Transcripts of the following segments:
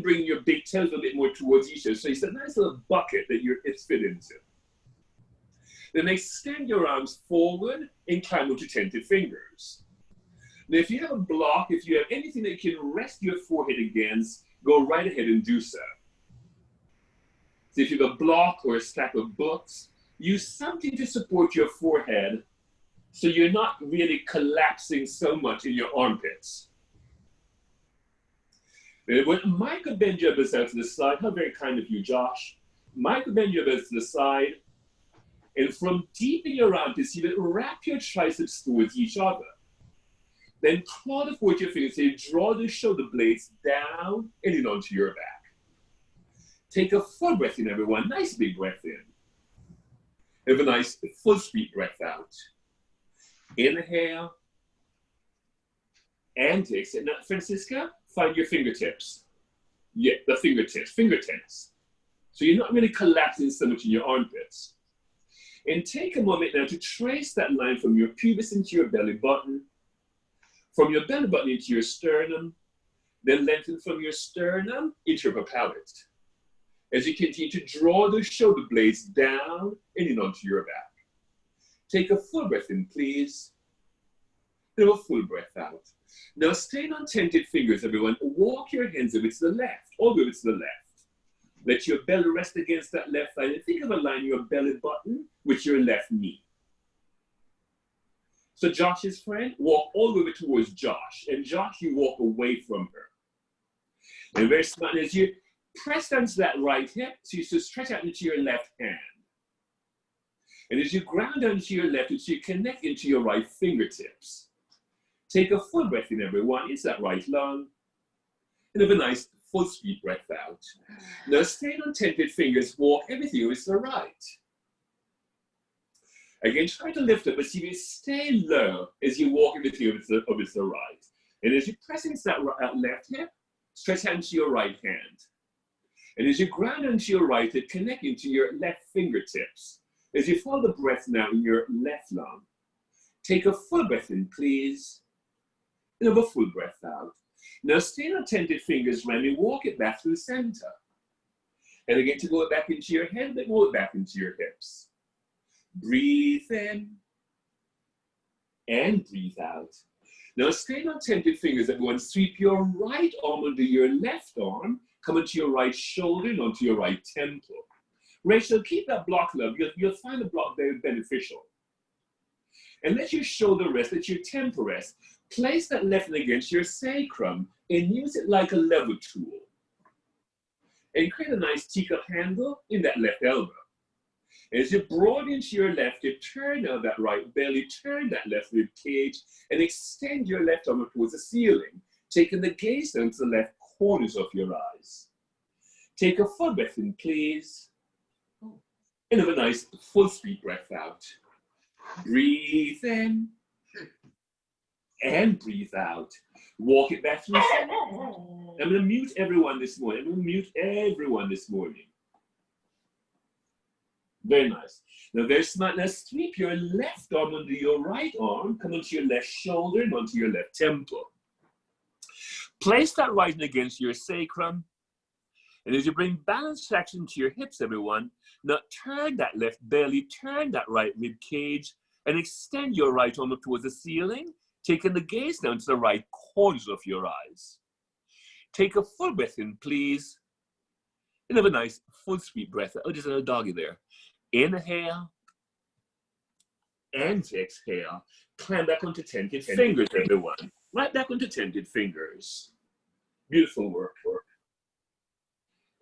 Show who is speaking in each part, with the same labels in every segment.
Speaker 1: bring your big toes a bit more towards each other. So it's a nice little bucket that your hips fit into. Then extend your arms forward and climb onto tented fingers. Now, if you have a block, if you have anything that you can rest your forehead against, go right ahead and do so. So if you have a block or a stack of books, use something to support your forehead so you're not really collapsing so much in your armpits. When Michael bend your elbows out to the side, how very kind of you, Josh. Michael bend your elbows to the side, and from deep in your armpits, you wrap your triceps towards each other. Then claw the forward your fingers, so you draw the shoulder blades down and in onto your back. Take a full breath in, everyone. Nice big breath in. Have a nice full sweet breath out. Inhale. And exhale. Now, Francisca, find your fingertips. Yeah, the fingertips. So you're not really collapsing so much in your armpits. And take a moment now to trace that line from your pubis into your belly button, from your belly button into your sternum, then lengthen from your sternum into your palate. As you continue to draw the shoulder blades down and in onto your back. Take a full breath in, please. Then a full breath out. Now, staying on tented fingers, everyone. Walk your hands over to the left, all the way to the left. Let your belly rest against that left line. And think of aligning your belly button with your left knee. So Josh's friend, walk all the way towards Josh. And Josh, you walk away from her. And very smart, as you press down to that right hip, so you just stretch out into your left hand. And as you ground down to your left, so you connect into your right fingertips. Take a full breath in, everyone. It's that right lung. And have a nice full sweet breath out. Now, staying on tented fingers, walk everything over to the right. Again, try to lift up, but see if you stay low as you walk everything over to the right. And as you press into that left hip, stretch out into your right hand. And as you ground into your right hip, connect into your left fingertips. As you follow the breath now in your left lung, take a full breath in, please. And have a full breath out. Now, stay on tented fingers, Remy, walk it back to the center. And again, to go it back into your head, then roll it back into your hips. Breathe in and breathe out. Now, stay on tented fingers, everyone. Sweep your right arm under your left arm, come into your right shoulder and onto your right temple. Rachel, keep that block, love. You'll find the block very beneficial. And let your shoulder rest, let your temple rest. Place that left leg against your sacrum and use it like a lever tool. And create a nice teacup handle in that left elbow. As you broaden into your left, you turn out that right belly, turn that left rib cage, and extend your left arm towards the ceiling, taking the gaze down to the left corners of your eyes. Take a full breath in, please. And have a nice full sweet breath out. Breathe in and breathe out. Walk it back to the center. I'm going to mute everyone this morning. Very nice. Now, very smart. Now, sweep your left arm under your right arm, come onto your left shoulder and onto your left temple. Place that right hand against your sacrum. And as you bring balance action to your hips, everyone, now turn that left belly, turn that right rib cage, and extend your right arm up towards the ceiling, taking the gaze down to the right corners of your eyes. Take a full breath in, please. And have a nice full sweet breath. Oh, there's another doggy there. Inhale and exhale. Climb back onto tented fingers, everyone. Right back onto tented fingers. Beautiful work.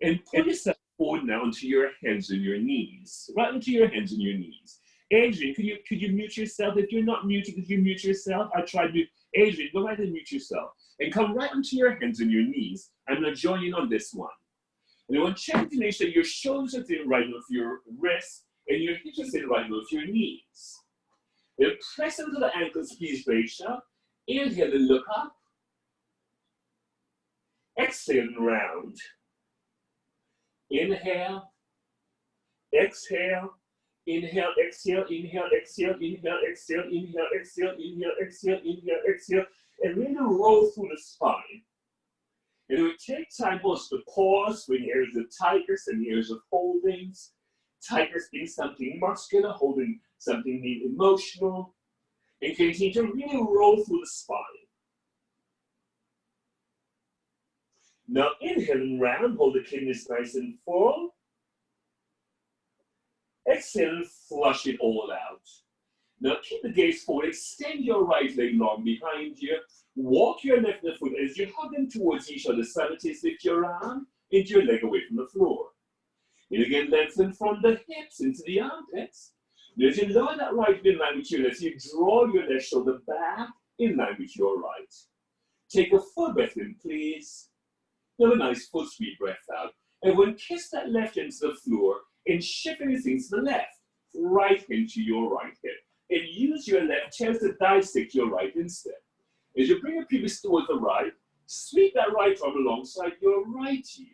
Speaker 1: And pull yourself forward now onto your hands and your knees. Right onto your hands and your knees. Adrian, could you mute yourself? If you're not muted, could you mute yourself? I tried mute. Adrian, go right and mute yourself. And come right onto your hands and your knees. I'm going to join in on this one. And you want to check to make sure your shoulders are thin right off your wrists and your hips are thin right off your knees. Then press into the ankles, please, Rachel. Inhale and look up. Exhale and round. Inhale. Exhale. Inhale, exhale, inhale, exhale, inhale, exhale, inhale, exhale, inhale, exhale, inhale, exhale, and really roll through the spine. And it would take time also to pause when areas of tightness and areas of holdings. Tightness being something muscular, holding something being emotional. And continue to really roll through the spine. Now inhaling round, hold the kidneys nice and full. Exhale and flush it all out. Now keep the gaze forward, extend your right leg long behind you. Walk your left foot as you hug them towards each other. Simultaneously lift your arm into your leg away from the floor. And again, lengthen from the hips into the armpits. Now as you lower that right in line with your left, you draw your left shoulder back in line with your right. Take a full breath in, please. Now a nice full sweet breath out. And when kiss that left into the floor and shift everything to the left, right into your right hip. And use your left chest to dissect your right instead. As you bring your pelvis towards the right, sweep that right arm alongside your right ear.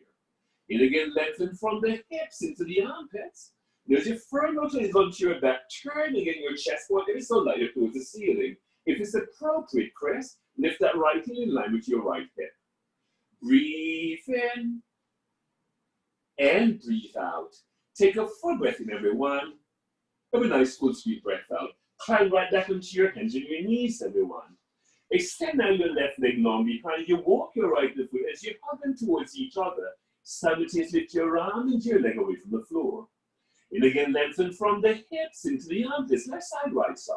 Speaker 1: And again, lengthen from the hips into the armpits. As you firm out onto your back, turn again your chest point ever so lighter towards the ceiling. If it's appropriate, Chris, lift that right heel in line with your right hip. Breathe in and breathe out. Take a full breath in, everyone. Have a nice full sweet breath out. Climb right back onto your hands and your knees, everyone. Extend now your left leg long behind you. Walk your right foot as you hug them towards each other. Simultaneously lift your arm and your leg away from the floor. And again, lengthen from the hips into the armpits, left side, right side.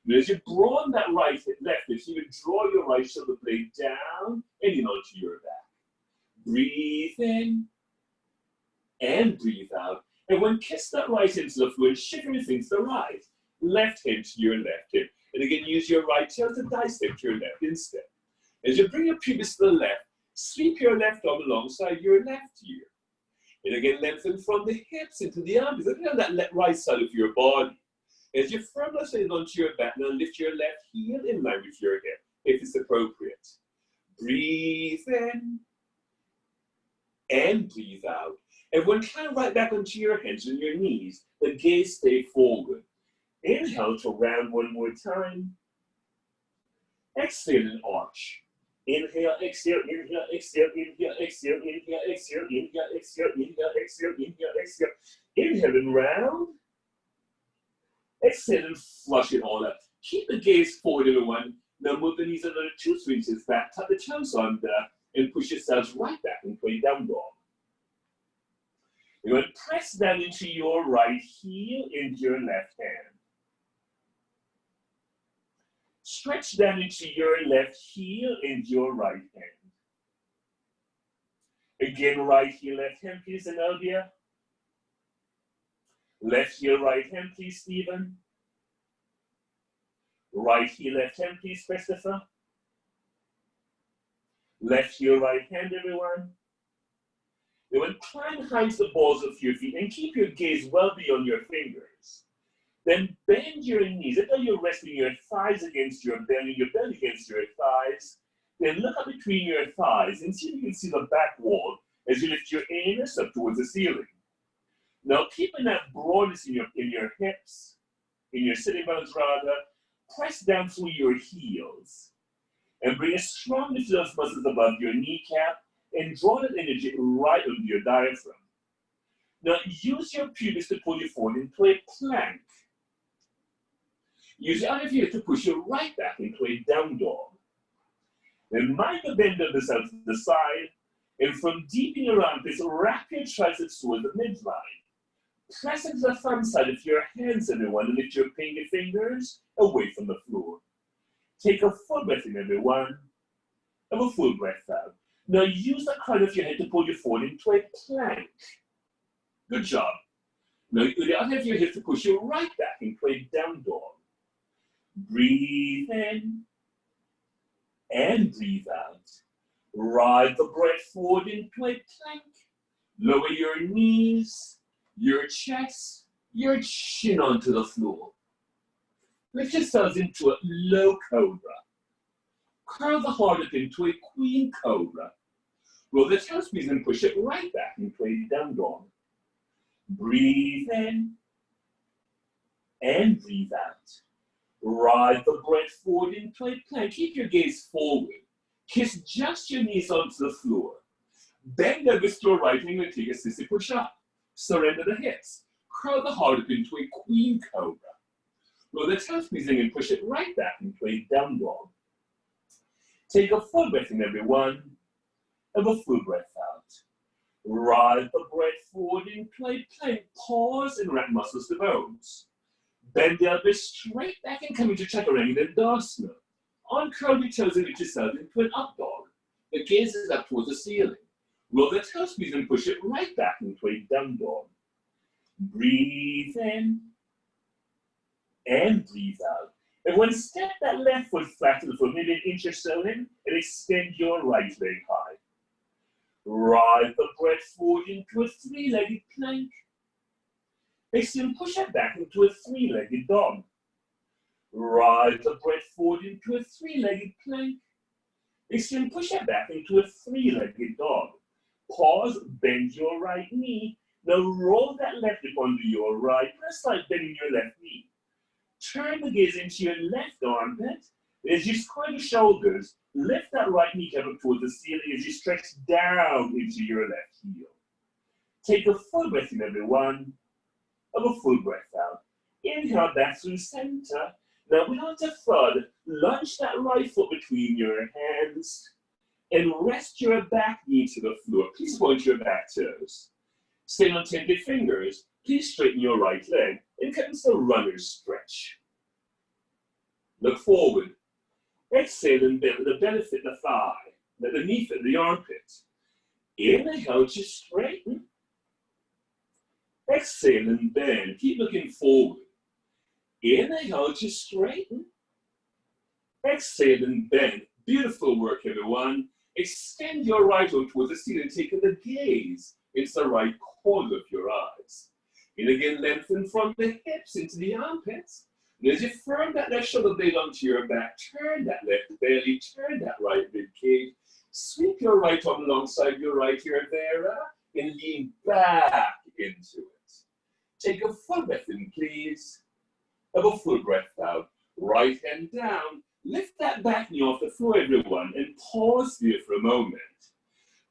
Speaker 1: And as you broaden that right hip, left hip, you would draw your right shoulder blade down and in onto your back. Breathe in and breathe out. And when kiss that right into the floor and shift everything to the right. Left hand to your left hip. And again, use your right tail to dissect your left instead. As you bring your pelvis to the left, sweep your left arm alongside your left ear. And again, lengthen from the hips into the arms. Look on that right side of your body. As you firmly stand onto your back, now lift your left heel in line with your hip, if it's appropriate. Breathe in and breathe out. And when climb right back onto your hands and your knees, the gaze stay forward. Inhale to round one more time. Exhale and arch. Inhale, exhale, inhale, exhale, inhale, exhale, inhale, exhale, inhale, exhale, inhale, exhale, inhale, exhale. Inhale and round. Exhale and flush it all out. Keep the gaze forward, everyone. Now move the knees another 2 inches back. Tuck the toes under and push yourselves right back into a down dog. You're going to press down into your right heel into your left hand. Stretch down into your left heel and your right hand. Again, right heel, left hand, please, Zenobia. Left heel, right hand, please, Stephen. Right heel, left hand, please, Christopher. Left heel, right hand, everyone. Now, incline high to the balls of your feet and keep your gaze well beyond your fingers. Then bend your knees. Until you're resting your thighs against your belly against your thighs. Then look up between your thighs and see if you can see the back wall as you lift your anus up towards the ceiling. Now, keeping that broadness in your hips, in your sitting bones rather, press down through your heels and bring a strong lift to those muscles above your kneecap and draw that energy right under your diaphragm. Now, use your pelvis to pull you forward into a plank. Use the other heel to push you right back into a down dog. Then mic a bend on the side, and from deep in your armpits, wrap your triceps toward the midline. Press into the thumb side of your hands, everyone, and lift your pinky fingers away from the floor. Take a full breath in, everyone. Have a full breath out. Now use the crown of your head to pull you forward into a plank. Good job. Now the other half of your hips to push you right back into a down dog. Breathe in and breathe out. Ride the breath forward into a plank. Lower your knees, your chest, your chin onto the floor. Lift yourselves into a low cobra. Curl the heart up into a queen cobra. Roll the toes, please, and push it right back into a down dog. Breathe in and breathe out. Ride the breath forward into a plank. Keep your gaze forward. Kiss just your knees onto the floor. Bend over with your right hand and take a sissy push-up. Surrender the hips. Curl the heart up into a queen cobra. Roll the toes squeezing and push it right back into a down dog. Take a full breath in, everyone. Have a full breath out. Ride the breath forward into a plank. Pause and wrap muscles to bones. Bend the elbows straight back and come into chaturanga dandasana. Uncurl your toes and lift yourself into an up dog. The gaze is up towards the ceiling. Roll the toes squeeze and push it right back into a down dog. Breathe in and breathe out. Everyone step that left foot flat to the floor, maybe an inch or so in, and extend your right leg high. Ride the breath forward into a three-legged plank. Extend, push it back into a three-legged dog. Ride the breath forward into a three-legged plank. Extend, push it back into a three-legged dog. Pause, bend your right knee. Now roll that left hip onto your right. Press like bending your left knee. Turn the gaze into your left armpit. As you square the shoulders, lift that right knee up towards the ceiling as you stretch down into your left heel. Take a full breath in, everyone. Have a full breath out. Inhale back through center. Now without a thud, lunge that right foot between your hands and rest your back knee to the floor. Please point your back toes. Stay on 10 fingers. Please straighten your right leg and come into the runner's stretch. Look forward. Exhale and bend the belly fit the thigh. Let the knee fit the armpit. Inhale to straighten. Exhale and bend. Keep looking forward. Inhale to straighten. Exhale and bend. Beautiful work, everyone. Extend your right arm towards the ceiling, taking the gaze into the right corner of your eyes. And again, lengthen from the hips into the armpits. And as you firm that left shoulder blade onto your back, turn that left belly, turn that right rib cage. Sweep your right arm alongside your right ear there, and lean back into it. Take a full breath in, please. Have a full breath out. Right hand down. Lift that back knee off the floor, everyone, and pause there for a moment.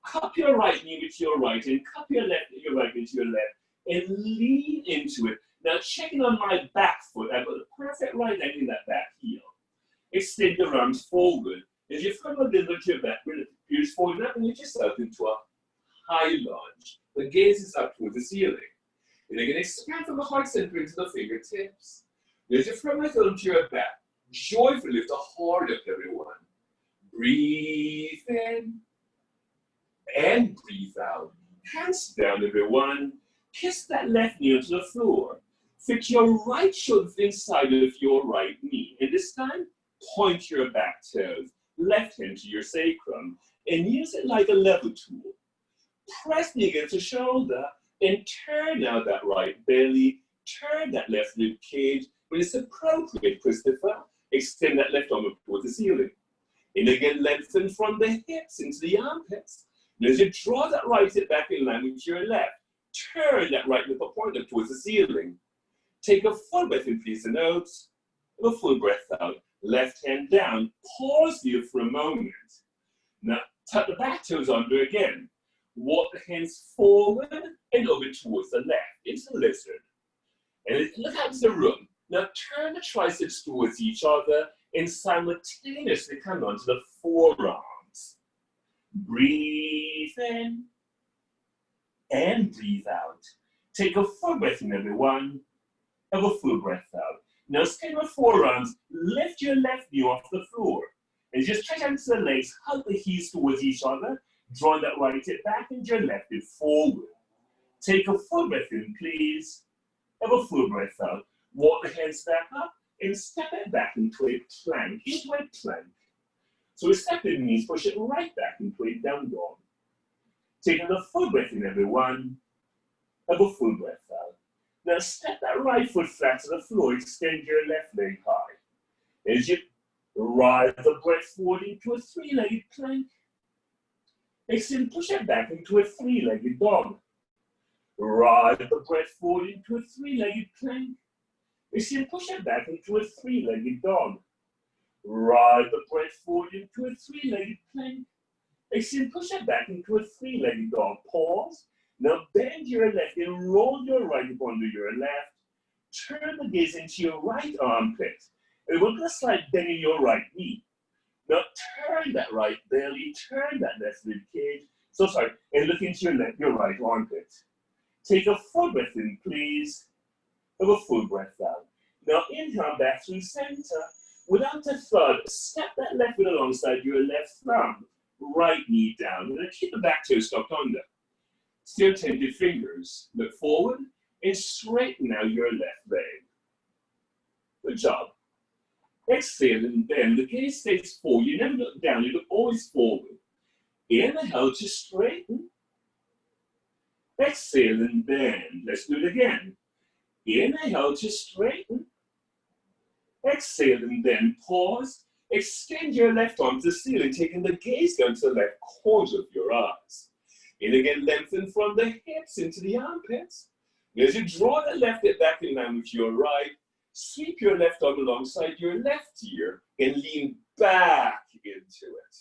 Speaker 1: Cup your right knee with your right and cup your left knee with your left and lean into it. Now checking on my back foot, I've got a perfect right leg in that back heel. Extend your arms forward. As you firm the middle of your back, reach forward and lift yourself into a high lunge. The gaze is up towards the ceiling. And again, expand from the heart center into the fingertips. As you firm the middle of your back, joyfully lift the heart up, everyone. Breathe in and breathe out. Hands down, everyone. Kiss that left knee onto the floor. Fit your right shoulder inside of your right knee. And this time, point your back toes. Left hand to your sacrum. And use it like a lever tool. Press me against the shoulder. And turn out that right belly. Turn that left rib cage. When it's appropriate, Christopher, extend that left arm up towards the ceiling. And again, lengthen from the hips into the armpits. And as you draw that right hip back in line with your left, turn that right nipple point up towards the ceiling. Take a full breath in, please, the nose. And a full breath out. Left hand down. Pause here for a moment. Now, tuck the back toes under again. Walk the hands forward and over towards the left, into the lizard. And look out into the room. Now, turn the triceps towards each other and simultaneously come onto the forearms. Breathe in and breathe out. Take a full breath in, everyone. Have a full breath out. Now, stay with forearms. Lift your left knee off the floor. And just stretch out the legs. Hug the heels towards each other. Draw that right hip back and your left hip forward. Take a full breath in, please. Have a full breath out. Walk the hands back up and step it back into a plank. So we step in knees, push it right back into a down dog. Taking a full breath in, everyone. Have a full breath out. Now step that right foot flat to the floor. Extend your left leg high. As you ride the breath forward into a three-legged plank. Extend, push it back into a three-legged dog. Ride the breath forward into a three-legged plank. Extend, push it back into a three-legged dog. Ride the breath forward into a three-legged plank. Extend, push it back into a three-legged dog. Pause. Now bend your left and roll your right up under your left. Turn the gaze into your right armpit. And we're going to slide bending your right knee. Now turn that right belly, turn that left rib cage. And look into your right armpit. Take a full breath in, please. Have a full breath out. Now inhale back through center. Without a thud, step that left foot alongside your left thumb. Right knee down. And keep the back toe tucked under. Still tender fingers. Look forward and straighten out your left leg. Good job. Exhale and bend. The gaze stays forward. You never look down. You look always forward. Inhale to straighten. Exhale and bend. Let's do it again. Inhale to straighten. Exhale and then pause. Extend your left arm to the ceiling, taking the gaze down to the left corner of your eyes. And again, lengthen from the hips into the armpits. As you draw the left hip back in line with your right, sweep your left arm alongside your left ear and lean back into it.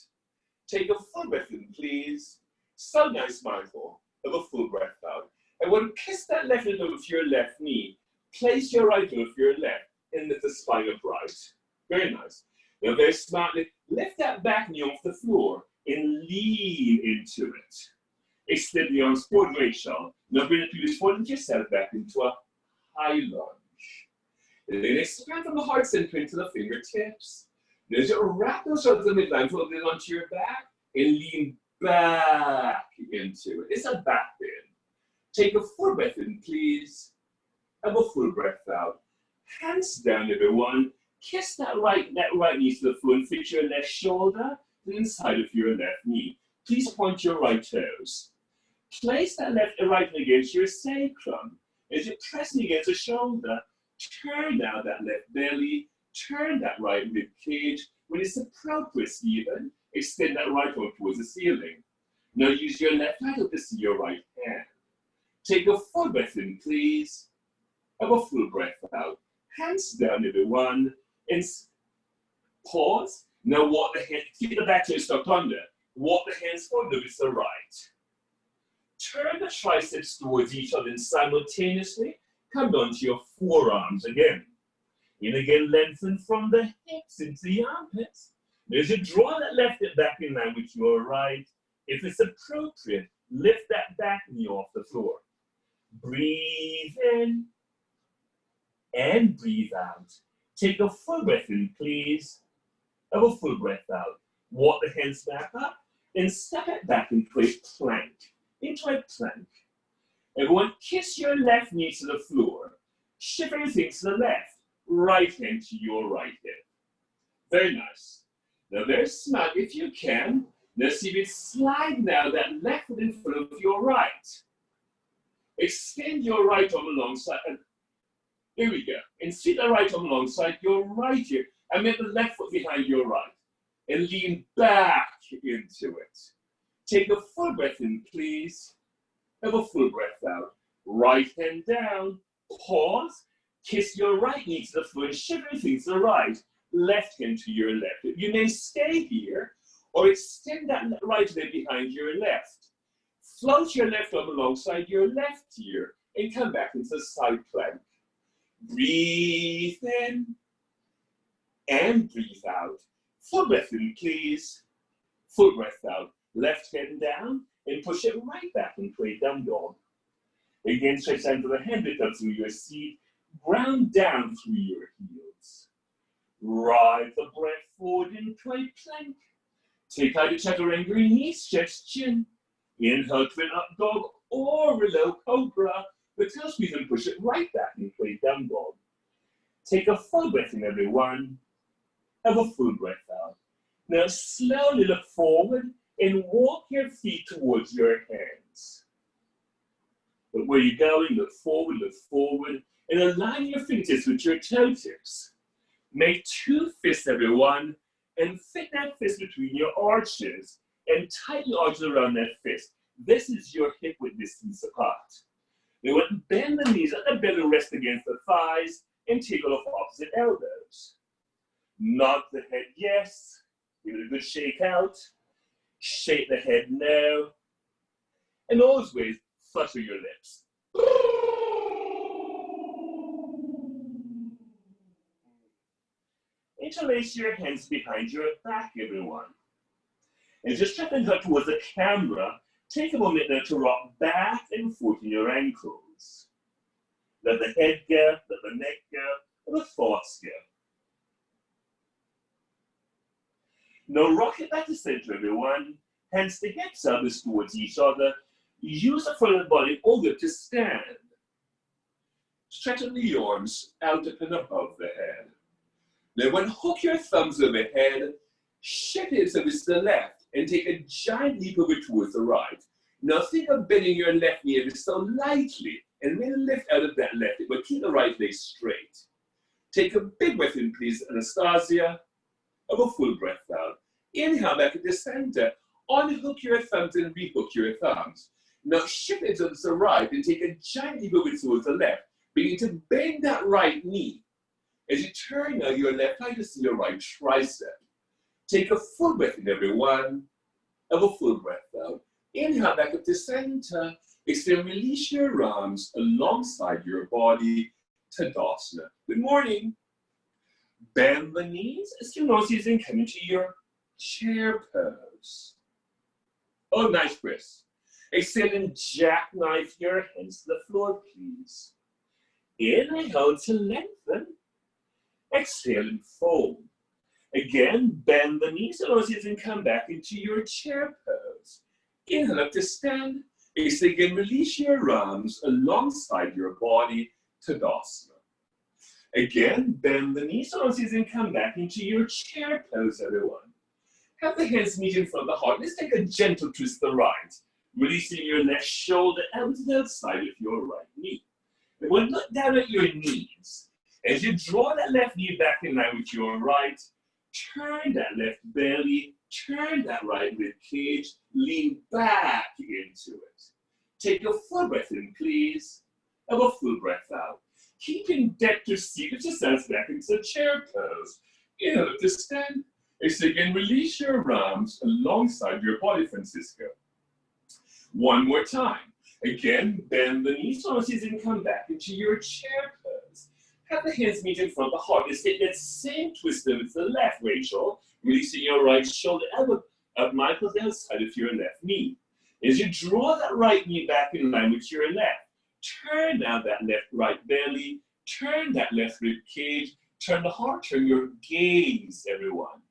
Speaker 1: Take a full breath in, please. So nice, mindful. Have a full breath out. And when kiss that left knee with your left knee, place your right knee with your left and lift the spine upright. Very nice. Now very smartly, lift that back knee off the floor and lean into it. Extend the arms forward, Rachel. Now bring the pelvis forward and yourself back into a high lunge. And then expand from the heart center into the fingertips. Now as you wrap those shoulders in the midline, fold it onto your back and lean back into it. It's a back bend. Take a full breath in, please. Have a full breath out. Hands down, everyone. Kiss that right knee to the floor and fix your left shoulder to the inside of your left knee. Please point your right toes. Place that left and right knee against your sacrum. As you're pressing against the shoulder, turn out that left belly, turn that right rib cage. When it's appropriate, Stephen, extend that right arm towards the ceiling. Now use your left hand to see your right hand. Take a full breath in, please. Have a full breath out. Hands down, everyone. And pause. Now walk the hands, keep the back toe stuck under. Walk the hands forward with the right. Turn the triceps towards each other and simultaneously come down to your forearms again. And again, lengthen from the hips into the armpits. As you draw that left hip back in line with your right, if it's appropriate, lift that back knee off the floor. Breathe in and breathe out. Take a full breath in, please. Have a full breath out. Walk the hands back up and step it back into a plank. Into a plank. Everyone, kiss your left knee to the floor. Shift everything to the left. Right hand to your right hip. Very nice. Now very smart if you can. Now see if you slide now that left foot in front of your right. Extend your right arm alongside. Here we go. And sit the right arm alongside your right here. And make the left foot behind your right. And lean back into it. Take a full breath in, please. Have a full breath out. Right hand down. Pause. Kiss your right knee to the floor and shift everything to the right. Left hand to your left. You may stay here or extend that right leg behind your left. Float your left arm alongside your left ear and come back into the side plank. Breathe in and breathe out. Full breath in, please. Full breath out. Left hand down and push it right back into a down dog. Again, stretch out to the hand lift up through your seat. Ground down through your heels. Ride the breath forward into a plank. Take out your chaturanga, knees, stretch chin. Inhale to an up dog or a low cobra. The tail squeeze and push it right back into a down dog. Take a full breath in, everyone. Have a full breath out. Now slowly look forward and walk your feet towards your hands. But where you're going, look forward, and align your fingertips with your toe tips. Make two fists, everyone, and fit that fist between your arches and tighten the arches around that fist. This is your hip width distance apart. Now bend the knees, let the belly rest against the thighs, and take off opposite elbows. Nod the head yes. Give it a good shake out. Shake the head no. And always flutter your lips. Interlace your hands behind your back, everyone. And just straighten her towards the camera. Take a moment now to rock back and forth in your ankles. Let the head go, let the neck go, let the thoughts go. Now rock it back to center, everyone. Hands to hips, elbows towards each other. Use the front of the body over to stand. Straighten the arms out and above the head. Now hook your thumbs overhead, shift it so it's to the left, and take a giant leap over towards the right. Now think of bending your left knee ever so lightly, and then lift out of that left leg, but keep the right leg straight. Take a big breath in, please, Anastasia. Have a full breath out. Inhale back at the center. Unhook your thumbs and rehook your thumbs. Now shift it to the right and take a giant leap over towards the left. Begin to bend that right knee. As you turn now your left eye to see your right tricep. Take a full breath in, everyone. Have a full breath out. Inhale back up to center. Extend, release your arms alongside your body. Tadasana. Good morning. Bend the knees as you notice and come into your chair pose. Oh, nice, Chris. Extend and jackknife your hands to the floor, please. Inhale to lengthen. Exhale and fold. Again, bend the knees and come back into your chair pose. Inhale up to stand. Exhale again, release your arms alongside your body. Tadasana. Again, bend the knees and come back into your chair pose, everyone. Have the hands meet in front of the heart. Let's take a gentle twist to the right. Releasing your left shoulder out to the outside of your right knee. And when look down at your knees, as you draw that left knee back in line with your right, turn that left belly, turn that right rib cage, lean back into it. Take a full breath in, please. Have a full breath out. Keeping deck to seat with yourselves back into the chair pose. Inhale to stand. Exhale again, release your arms alongside your body, Francisco. One more time. Again, bend the knees and come back into your chair pose. Have the hands meet in front of the heart. Let's take that same twist over to the left, Rachel. Releasing your right shoulder elbow up, Michael, the outside of your left knee. As you draw that right knee back in line with your left, turn now that left right belly, turn that left rib cage, turn the heart, turn your gaze, everyone.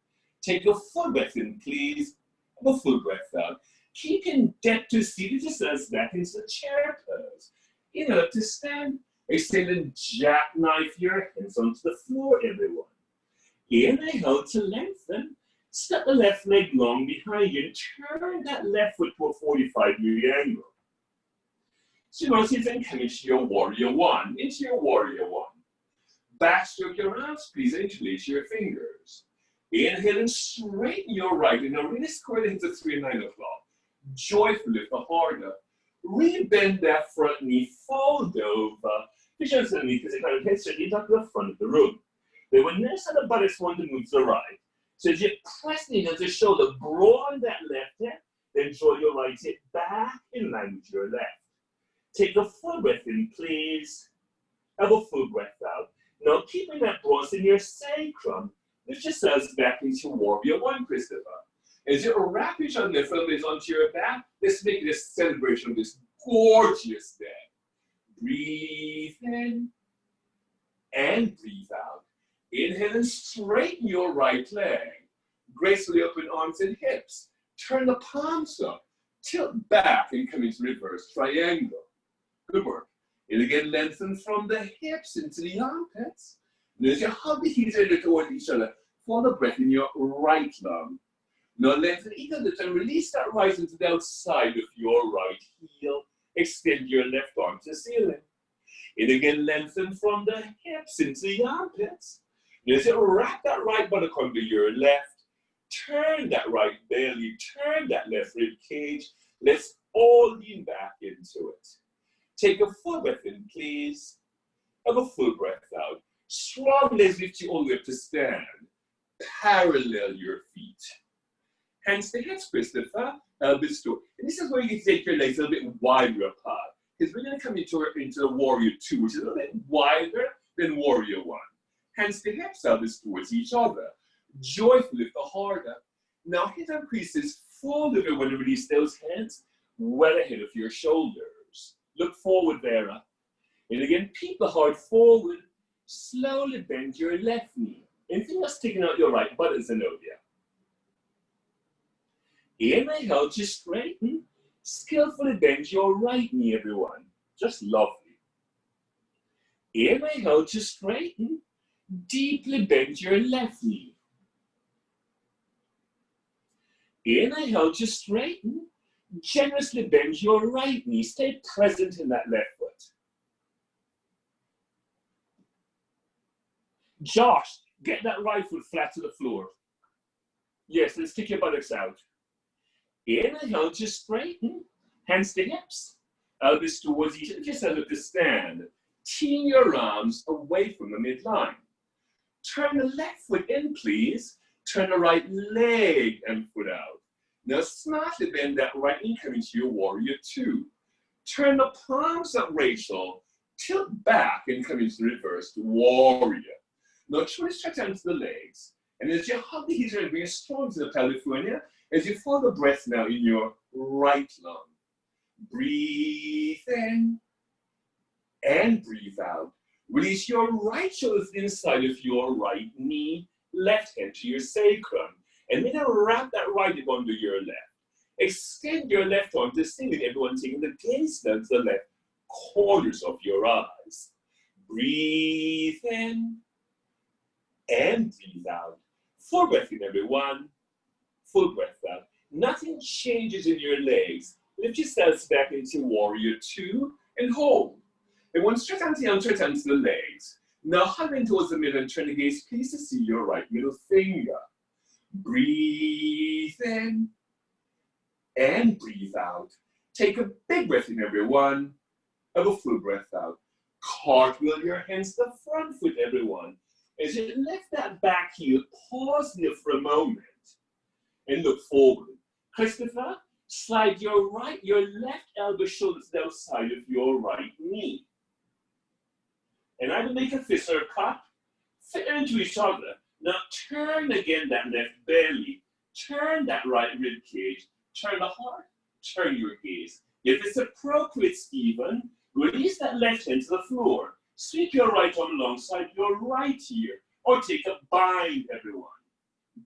Speaker 1: Take a full breath in, please. Have a full breath out. Keeping deck to seated yourselves back into the chair pose. Inhale to stand. Extend and jackknife your hands onto the floor, everyone. Inhale to lengthen. Step the left leg long behind you and turn that left foot to a 45-degree angle. So now see then come into your warrior one. Into your warrior one. Backstroke your arms, please, and interlace your fingers. Inhale and straighten your right. And now really square the hips at 3 and 9 o'clock. Joyfully lift the heart up. Rebend that front knee, fold over. Push out to the knee, because it kind of head straight into the front of the room. Then when next time the buttocks want to move to the right, so as you press the knee into the shoulder, broaden that left hip, then draw your right hip back in line with your left. Take a full breath in, please. Have a full breath out. Now keeping that broad in your sacrum, lift yourselves back into warrior one, Christopher. As you wrap each other elbows onto your back, let's make it a celebration of this gorgeous day. Breathe in and breathe out. Inhale and straighten your right leg. Gracefully open arms and hips. Turn the palms up. Tilt back and come into reverse triangle. Good work. And again, lengthen from the hips into the armpits. And as you hug the heels toward each other, follow the breath in your right lung. Now lengthen either the and release that right into the outside of your right heel. Extend your left arm to the ceiling. And again, lengthen from the hips into the armpits. And as you wrap that right buttock under your left, turn that right belly, turn that left rib cage. Let's all lean back into it. Take a full breath in, please. Have a full breath out. Strong legs lift you all the way up to stand. parallel your feet. Hands to hips, Christopher. Elbows to. And this is where you can take your legs a little bit wider apart. Because we're going to come into the warrior two, which is a little bit wider than warrior one. Hands to hips, elbows towards each other. Joyfully lift the heart up. Now hip and creases forward when you release those hands, well ahead of your shoulders. Look forward, Vera. And again, peep the heart forward. Slowly bend your left knee. Anything that's sticking out your right butt is Zenobia. Inhale, just straighten. Skillfully bend your right knee, everyone. Just lovely. Inhale, just straighten. Deeply bend your left knee. Inhale, just straighten. Generously bend your right knee. Stay present in that left foot. Josh, get that right foot flat to the floor. Yes, and stick your buttocks out. Inhale, just straighten. Hands to hips. Elbows towards each other. Just a little stand. Team your arms away from the midline. Turn the left foot in, please. Turn the right leg and foot out. Now smartly bend that right knee coming to your warrior two. Turn the palms up, Rachel. Tilt back and come into the reverse warrior. Now try to stretch out into the legs. And as you hug the heels and bring it strong to the pelvic floor, as you follow the breath now in your right lung. Breathe in and breathe out. Release your right shoulder inside of your right knee, left hand to your sacrum. And then wrap that right hip under your left. Extend your left arm to the ceiling, everyone taking the gaze down to the left corners of your eyes. Breathe in and breathe out. Full breath in, everyone. Full breath out. Nothing changes in your legs. Lift yourselves back into warrior two and hold. And one stretch onto the arm, stretch onto the legs. Now hovering towards the middle and turn the gaze, please, to see your right middle finger. Breathe in and breathe out. Take a big breath in, everyone. Have a full breath out. Cartwheel your hands to the front foot, everyone. As you lift that back heel, pause there for a moment and look forward. Christopher, slide your left elbow shoulder to the outside of your right knee. And either make a fist or a cup, fit into each other. Now turn again that left belly. Turn that right rib cage. Turn the heart. Turn your gaze. If it's appropriate, Stephen, release that left hand to the floor. Sweep your right arm alongside your right ear. Or take a bind, everyone.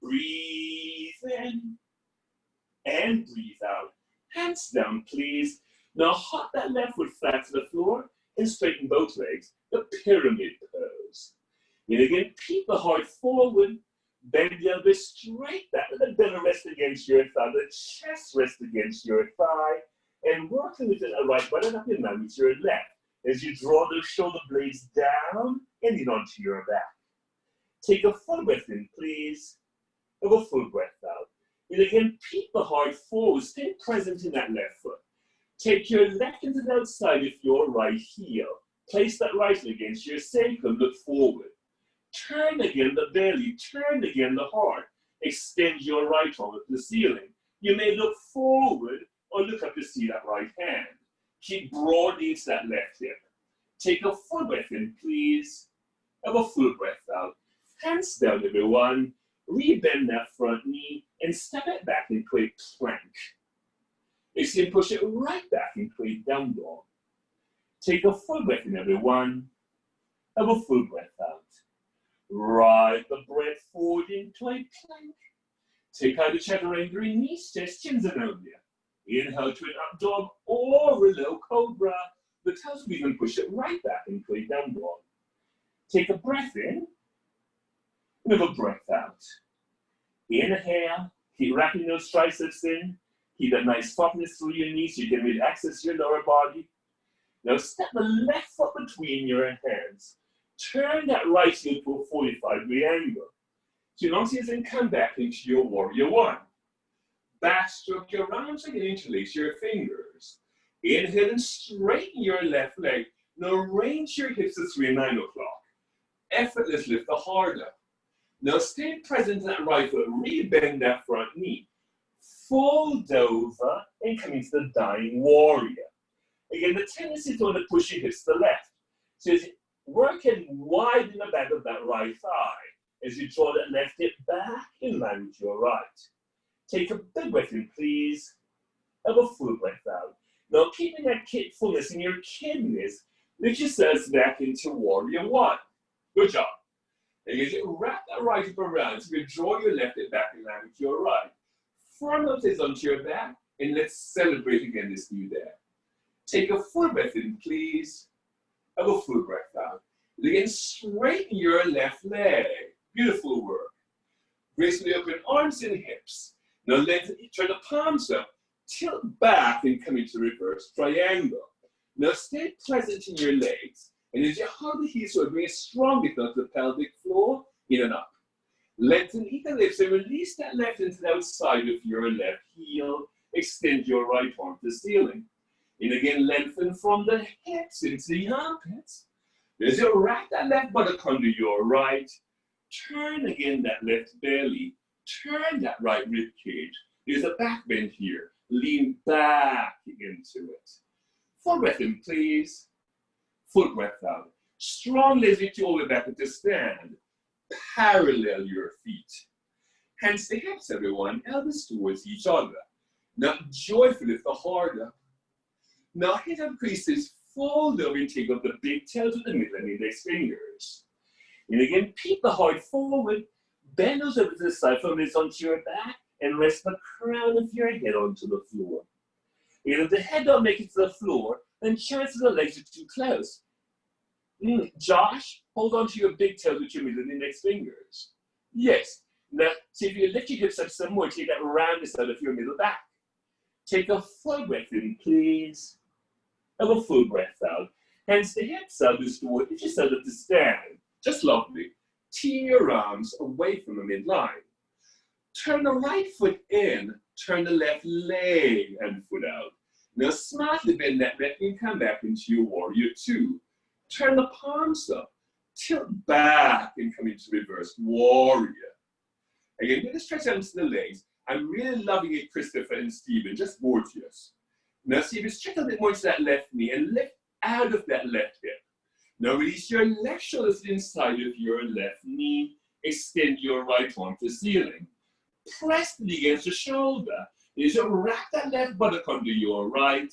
Speaker 1: Breathe in and breathe out. Hands down, please. Now hop that left foot flat to the floor and straighten both legs. The pyramid pose. And again, keep the heart forward. Bend the elbows straight. The belly rest against your thigh. The chest rest against your thigh. And work with the right button up in line with your left. As you draw the shoulder blades down and in onto your back. Take a full breath in, please. Have a full breath out. And again, peep the heart forward. Stay present in that left foot. Take your left into the outside of your right heel. Place that right leg against your sacrum. Look forward. Turn again the belly. Turn again the heart. Extend your right arm to the ceiling. You may look forward or look up to see that right hand. Keep broadly into that left hip. Take a full breath in, please. Have a full breath out. Hands down, everyone. Rebend that front knee and step it back into a plank. Extend, push it right back into a down dog. Take a full breath in, everyone. Have a full breath out. Ride the breath forward into a plank. Take out the chaturanga knee stretch, chins and over. Inhale to an up dog or a low cobra. The toes we can push it right back into a down dog. Take a breath in and have a breath out. Inhale, keep wrapping those triceps in. Keep that nice softness through your knees so you can really access your lower body. Now step the left foot between your hands. Turn that right heel to a 45-degree angle. So long as you can come back into your warrior one. Backstroke your arms and interlace your fingers. Inhale and straighten your left leg. Now range your hips to 3 and 9 o'clock. Effortless lift the heart up. Now stay present in that right foot, re-bend that front knee. Fold over and come into the dying warrior. Again, the tendency is to push your hips to the left. So as you work and widen the back of that right thigh as you draw that left hip back in line with your right. Take a big breath in, please. Have a full breath out. Now, keeping that fullness in your kidneys, lift yourselves back into warrior one. Good job. And as you wrap that right hip around, so you draw your left hip back in line with your right. Firm up this onto your back, and let's celebrate again this new day. Take a full breath in, please. Have a full breath out. Again, straighten your left leg. Beautiful work. Gracefully open arms and hips. Now lengthen, turn the palms up, tilt back and come into reverse triangle. Now stay present in your legs. And as you hug the heels, so bring a strong lift onto the pelvic floor, in and up. Lengthen either leg, so release that left into the outside of your left heel. Extend your right arm to the ceiling. And again, lengthen from the hips into the armpits. As you wrap that left buttock under your right, turn again that left belly. Turn that right rib cage. There's a back bend here. Lean back into it. Full breath in, please. Full breath out. Strong legs lift you all the way back into stand. Parallel your feet. Hands to hips, everyone. Elbows towards each other. Now, joyfully lift the heart up. Now, hit up creases. Fold over and take up the big toe to the middle and index fingers. And again, peek the heart forward. Bend those over to the side, from this onto your back, and rest the crown of your head onto the floor. And if the head don't make it to the floor, then chances the legs are too close. Josh, hold on to your big toes with your middle and index fingers. Yes. Now, see if you lift your hips up some more, take that roundness out of your middle back. Take a full breath in, please. Have a full breath out. Hands to hips out this door. If you set up to stand, just lovely. Tee your arms away from the midline. Turn the right foot in, turn the left leg and foot out. Now smartly bend that left knee and come back into your warrior two. Turn the palms up, tilt back and come into reverse warrior. Again, get the stretch out into the legs. I'm really loving it, Christopher and Stephen, just gorgeous. Now see if you stretch a bit more into that left knee and lift out of that left hip. Now release your left shoulder to the inside of your left knee. Extend your right arm to the ceiling. Press it against the shoulder. As you wrap that left buttock under your right.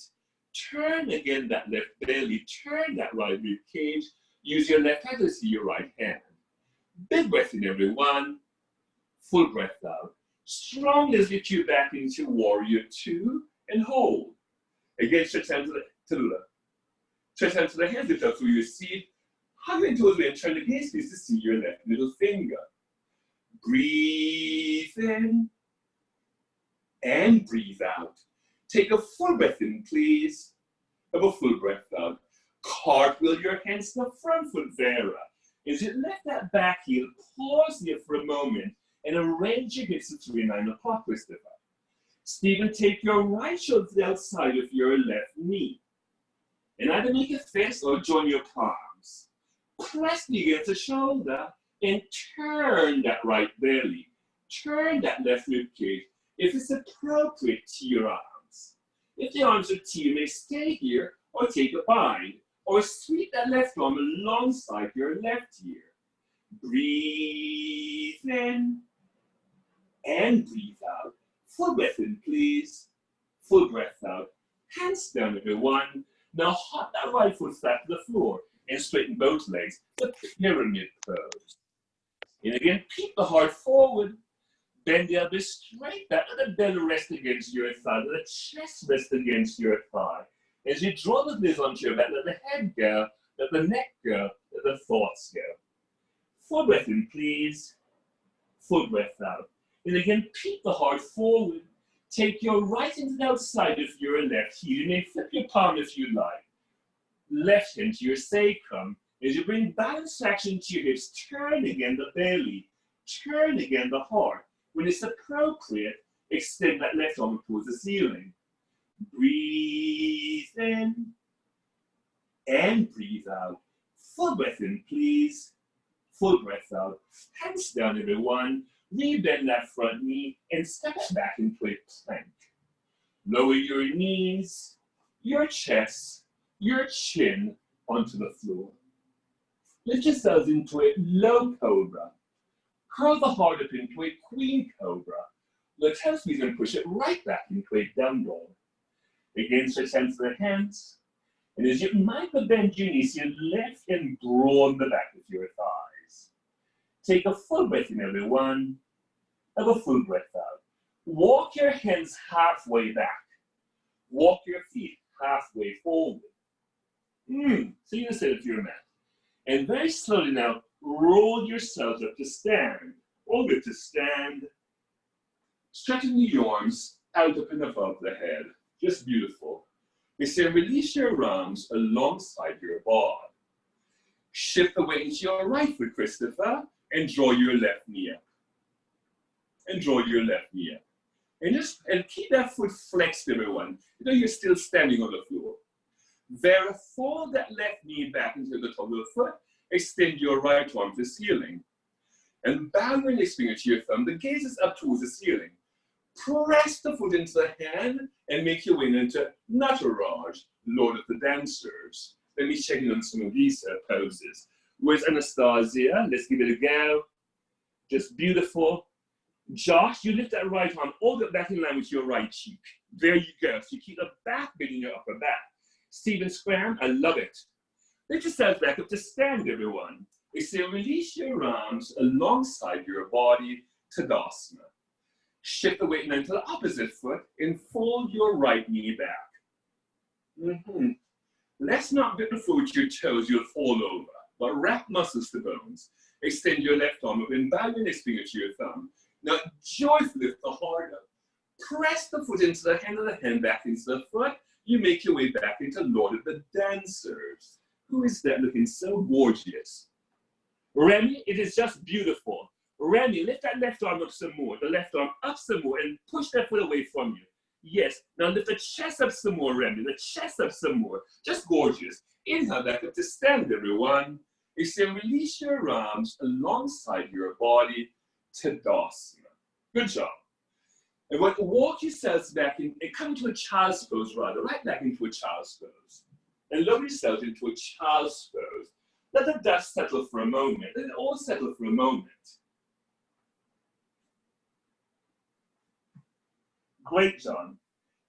Speaker 1: Turn again that left belly. Turn that right rib cage. Use your left hand to see your right hand. Big breath in, everyone. Full breath out. Strong as lift you back into warrior two and hold. Again, stretch hands to the left. Stretch hands to the hands, lift up through your seat. Hug your toes away and turn the gaze please to see your left middle finger. Breathe in and breathe out. Take a full breath in, please. Have a full breath out. Cartwheel your hands to the front foot, Vera. As you lift that back heel, pause here for a moment and arrange your hips to 3 and 9 o'clock, Christopher. Stephen, take your right shoulder to the outside of your left knee. And either make a fist or join your palms. Press me against the shoulder and turn that right belly. Turn that left rib cage if it's appropriate to your arms. If the arms are T, you may stay here or take a bind or sweep that left arm alongside your left ear. Breathe in and breathe out. Full breath in, please. Full breath out. Hands down, everyone. Now hop that right foot flat to the floor and straighten both legs, the pyramid pose. And again, peek the heart forward. Bend the elbows straight back. Let the belly rest against your thigh. Let the chest rest against your thigh. As you draw the knees onto your back, let the head go, let the neck go, let the thoughts go. Full breath in, please. Full breath out. And again, peek the heart forward. Take your right into the outside of your left heel. You may flip your palm if you like. Left hand to your sacrum. As you bring balance action to your hips, turn again the belly. Turn again the heart. When it's appropriate, extend that left arm towards the ceiling. Breathe in and breathe out. Full breath in, please. Full breath out. Hands down, everyone. Rebend that front knee and step it back into a plank. Lower your knees, your chest, your chin onto the floor. Lift yourselves into a low cobra. Curl the heart up into a queen cobra. Let's help squeeze and push it right back into a down dog. Again, stretch hands to the hands. And as you might bend your knees, you lift and broaden the back of your thighs. Take a full breath in, everyone. Have a full breath out. Walk your hands halfway back. Walk your feet halfway forward. So you sit up to your mat. And very slowly now, roll yourselves up to stand. All good to stand. Stretching your arms out up and above the head. Just beautiful. We say release your arms alongside your body. Shift the weight into your right foot, Christopher, and draw your left knee up. And draw your left knee up. And keep that foot flexed, everyone. You know you're still standing on the floor. Vera, fold that left knee back into the top of the foot. Extend your right arm to the ceiling. And bow your index finger to your thumb. The gaze is up towards the ceiling. Press the foot into the hand and make your way into Nataraj, Lord of the Dancers. Let me check in on some of these poses. Where's Anastasia? Let's give it a go. Just beautiful. Josh, you lift that right arm all the way back in line with your right cheek. There you go. So you keep the back bend in your upper back. Stephen Scram, I love it. Lift yourself back up to stand, everyone. We say release your arms alongside your body, Tadasana. Shift the weight now to the opposite foot and fold your right knee back. Let's not bend the foot with your toes, you'll fall over. But wrap muscles to bones. Extend your left arm up and bow your next finger to your thumb. Now joyfully lift the heart up. Press the foot into the hand and the hand back into the foot. You make your way back into Lord of the Dancers. Who is that looking so gorgeous? Remy, it is just beautiful. Remy, lift that left arm up some more. The left arm up some more and push that foot away from you. Yes. Now lift the chest up some more, Remy. The chest up some more. Just gorgeous. Inhale back up to stand, everyone. You say release your arms alongside your body, Tadasana. Good job. And walk yourselves back in and come into a child's pose, rather, right back into a child's pose. And lower yourself into a child's pose. Let the dust settle for a moment. Let it all settle for a moment. Great, John.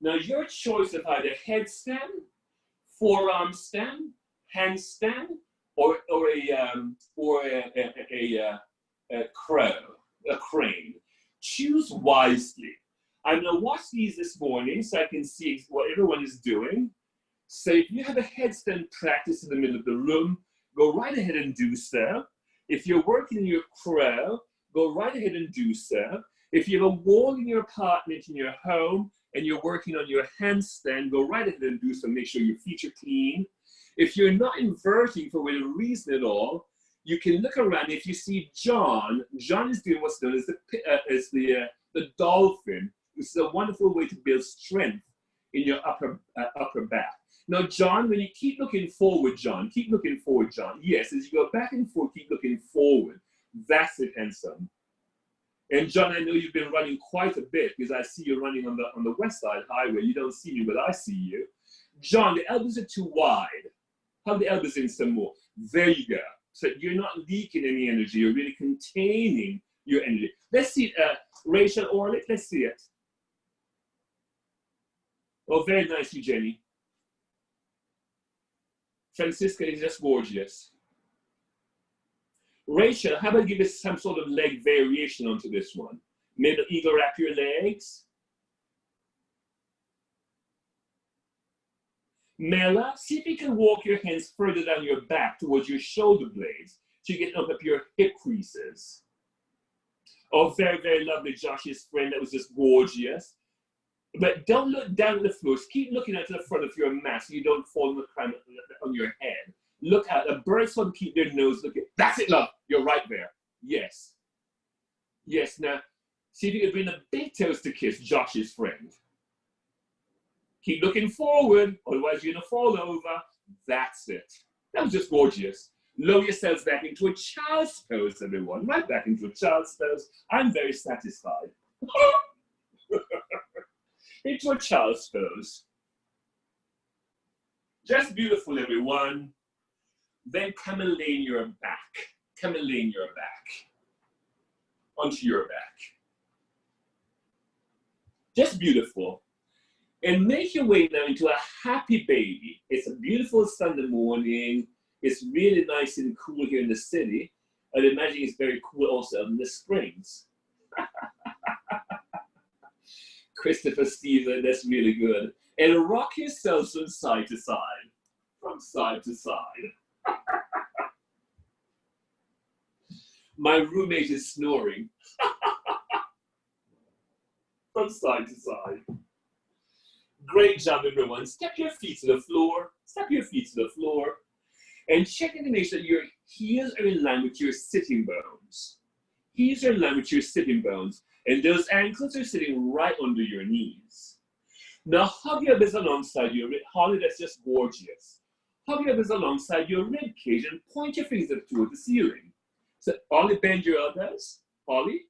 Speaker 1: Now your choice of either headstand, forearm stand, handstand, or a crane. Choose wisely. I'm going to watch these this morning so I can see what everyone is doing. So if you have a headstand practice in the middle of the room, go right ahead and do so. If you're working in your crow, go right ahead and do so. If you have a wall in your apartment, in your home, and you're working on your handstand, go right ahead and do so. Make sure your feet are clean. If you're not inverting for whatever reason at all, you can look around. If you see John is doing what's known as the dolphin, which is a wonderful way to build strength in your upper back. Now, John, when you keep looking forward, John, keep looking forward, John. Yes, as you go back and forth, keep looking forward. That's it, handsome. And John, I know you've been running quite a bit because I see you running on the West Side Highway. You don't see me, but I see you. John, the elbows are too wide. Hug the elbows in some more. There you go. So you're not leaking any energy. You're really containing your energy. Let's see, Rachel Orlick, let's see it. Oh, very nice, you, Jenny. Francisca is just gorgeous. Rachel, how about give us some sort of leg variation onto this one? Middle eagle wrap your legs. Mela, see if you can walk your hands further down your back towards your shoulder blades so you get up your hip creases. Oh, very, very lovely, Josh's friend. That was just gorgeous. But don't look down at the floor. Keep looking at the front of your mat so you don't fall on your head. Look out. A bird's want to keep their nose looking. That's it, love. You're right there. Yes. Yes. Now, see if you can bring the big toes to kiss Josh's friend. Keep looking forward, otherwise you're going to fall over. That's it. That was just gorgeous. Lower yourselves back into a child's pose, everyone. Right back into a child's pose. I'm very satisfied. Into a child's pose. Just beautiful, everyone. Then come and lay in your back. Come and lay in your back. Onto your back. Just beautiful. And make your way now into a happy baby. It's a beautiful Sunday morning. It's really nice and cool here in the city. I'd imagine it's very cool also in the springs. Christopher Steven, that's really good. And rock yourselves from side to side. From side to side. My roommate is snoring. From side to side. Great job, everyone. Step your feet to the floor. Step your feet to the floor. And check in to make sure your heels are in line with your sitting bones. Heels are in line with your sitting bones. And those ankles are sitting right under your knees. Now hug your elbows alongside your rib. Holly, that's just gorgeous. Hug your elbows alongside your rib cage and point your fingers up toward the ceiling. So Holly, bend your elbows. Holly,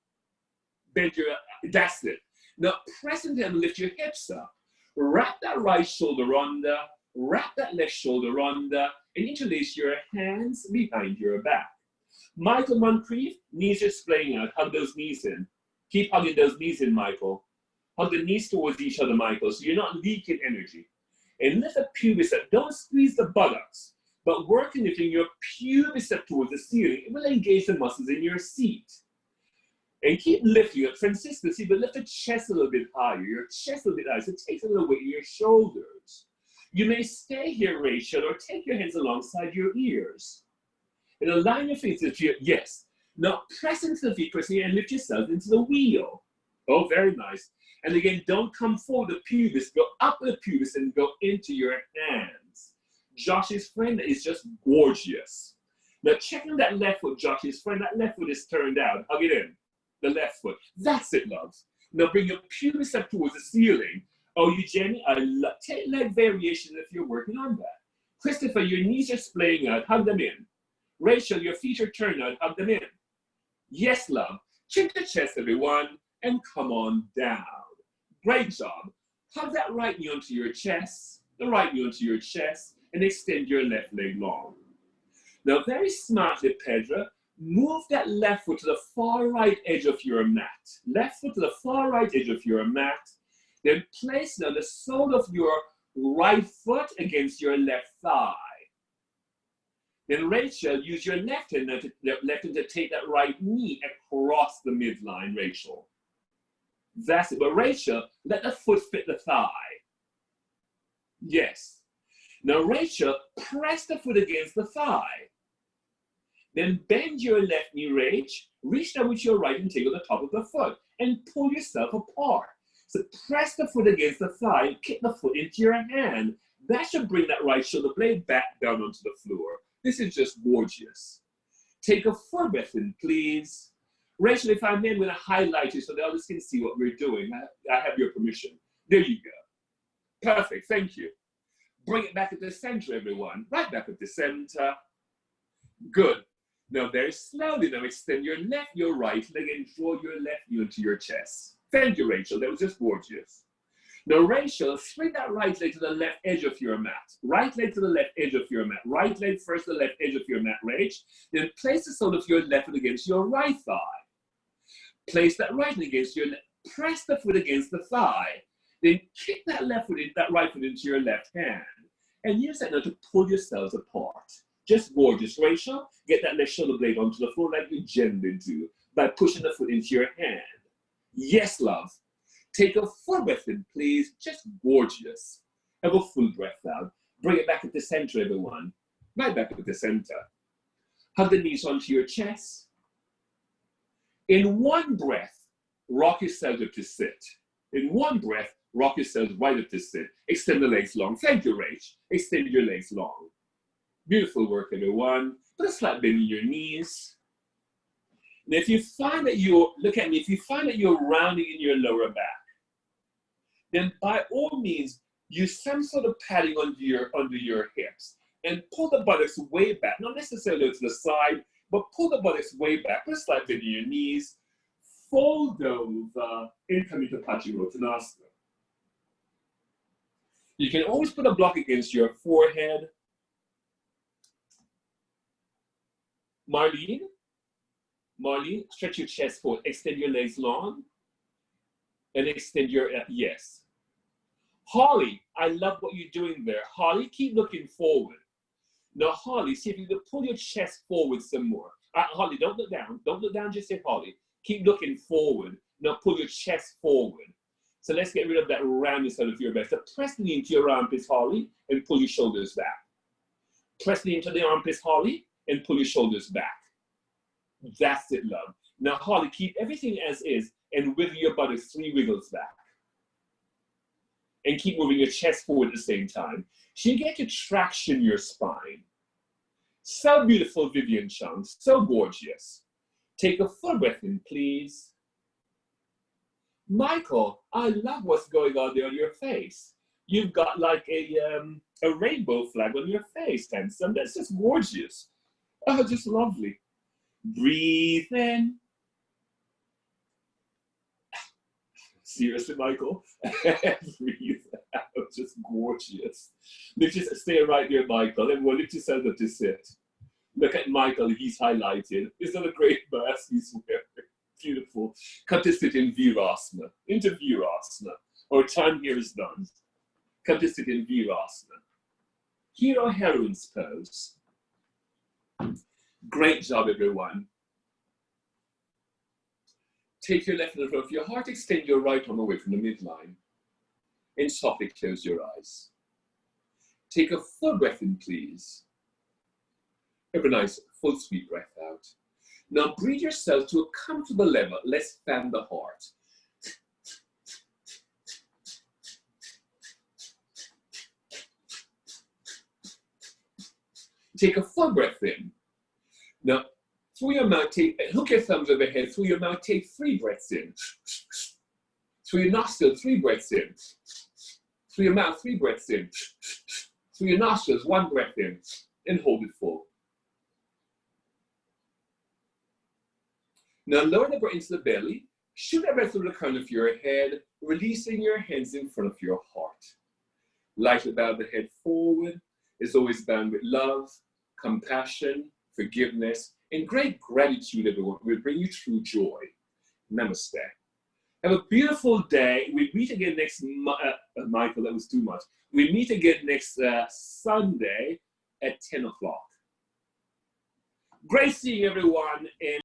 Speaker 1: bend your, that's it. Now press into them and lift your hips up. Wrap that right shoulder under, wrap that left shoulder under, and interlace your hands behind your back. Michael Moncrief, knees are splaying out. Hug those knees in. Keep hugging those knees in, Michael. Hug the knees towards each other, Michael, so you're not leaking energy. And lift the pubis up. Don't squeeze the buttocks, but work in lifting your pubis up towards the ceiling. It will engage the muscles in your seat. And keep lifting up, consistency, but lift the chest a little bit higher, your chest a little bit higher, so take a little weight in your shoulders. You may stay here, Rachel, or take your hands alongside your ears. And align your feet to your, yes. Now press into the feet, press here, and lift yourself into the wheel. Oh, very nice. And again, don't come forward the pubis, go up the pubis and go into your hands. Josh's friend is just gorgeous. Now check on that left foot, Josh's friend, that left foot is turned out, hug it in. The left foot. That's it, love. Now bring your pubis up towards the ceiling. Oh, Eugenie, take leg variation if you're working on that. Christopher, your knees are splaying out. Hug them in. Rachel, your feet are turned out. Hug them in. Yes, love. Chin the chest, everyone, and come on down. Great job. Hug that right knee onto your chest, the right knee onto your chest, and extend your left leg long. Now, very smartly, Pedra, move that left foot to the far right edge of your mat. Left foot to the far right edge of your mat. Then place now the sole of your right foot against your left thigh. Then Rachel, use your left hand to take that right knee across the midline, Rachel. That's it. But Rachel, let the foot fit the thigh. Yes. Now Rachel, press the foot against the thigh. Then bend your left knee, Rach. Reach down with your right and take on the top of the foot and pull yourself apart. So press the foot against the thigh and kick the foot into your hand. That should bring that right shoulder blade back down onto the floor. This is just gorgeous. Take a full breath in, please. Rachel, if I may, I'm going to highlight you so the others can see what we're doing. I have your permission. There you go. Perfect, thank you. Bring it back at the center, everyone. Right back at the center. Good. Now very slowly, now extend your left, your right leg and draw your left knee into your chest. Thank you, Rachel. That was just gorgeous. Now, Rachel, swing that right leg to the left edge of your mat. Right leg to the left edge of your mat. Right leg first to the left edge of your mat, Rach. Then place the sole of your left foot against your right thigh. Place that right leg against your left. Press the foot against the thigh. Then kick that right foot into your left hand. And use that now to pull yourselves apart. Just gorgeous, Rachel. Get that left shoulder blade onto the floor like you generally do by pushing the foot into your hand. Yes, love. Take a full breath in, please. Just gorgeous. Have a full breath out. Bring it back at the center, everyone. Right back at the center. Hug the knees onto your chest. In one breath, rock yourself up to sit. In one breath, rock yourself right up to sit. Extend the legs long. Thank you, Rach. Extend your legs long. Beautiful work, everyone. Put a slight bend in your knees. And if you find that look at me, if you find that you're rounding in your lower back, then by all means, use some sort of padding under your hips. and pull the buttocks way back, not necessarily to the side, but pull the buttocks way back, put a slight bend in your knees, fold over, and come into Paschimottanasana. You can always put a block against your forehead. Marlene, stretch your chest forward, extend your legs long, and extend your, yes. Holly, I love what you're doing there. Holly, keep looking forward. Now, Holly, see if you can pull your chest forward some more. Holly, don't look down. Don't look down just say Holly. Keep looking forward. Now pull your chest forward. So let's get rid of that roundness out of your back. So press the knee into your armpits, Holly, and pull your shoulders back. Press the knee into the armpits, Holly, and pull your shoulders back. That's it, love. Now, Holly, keep everything as is and wiggle your buttocks 3 wiggles back. And keep moving your chest forward at the same time. So you get to traction your spine. So beautiful, Vivian Chung. So gorgeous. Take a full breath in, please. Michael, I love what's going on there on your face. You've got like a rainbow flag on your face, handsome. That's just gorgeous. Oh, just lovely. Breathe in. Seriously, Michael? Breathe out. Just gorgeous. Let's just stay right there, Michael. Everyone, lift yourself up to sit. Look at Michael, he's highlighted. Isn't that a great mask he's wearing? Beautiful. Come to sit in Virasana, into Virasana. Our time here is done. Come to sit in Virasana. Hero Heroine's pose. Great job, everyone. Take your left hand in front of your heart, extend your right arm away from the midline, and softly close your eyes. Take a full breath in, please. Have a nice, full, sweet breath out. Now breathe yourself to a comfortable level. Let's fan the heart. Take a full breath in. Now, through your mouth, hook your thumbs overhead. Through your mouth, take 3 breaths in. Through your nostrils, 3 breaths in. Through your mouth, 3 breaths in. Through your nostrils, 1 breath in. And hold it full. Now lower the breath into the belly. Shoot that breath through the crown of your head, releasing your hands in front of your heart. Lightly bow the head forward. It's always bound with love, compassion, forgiveness, and great gratitude, everyone. Will bring you true joy. Namaste. Have a beautiful day. We meet again next, Michael, that was too much. We meet again next Sunday at 10 o'clock. Great seeing everyone. And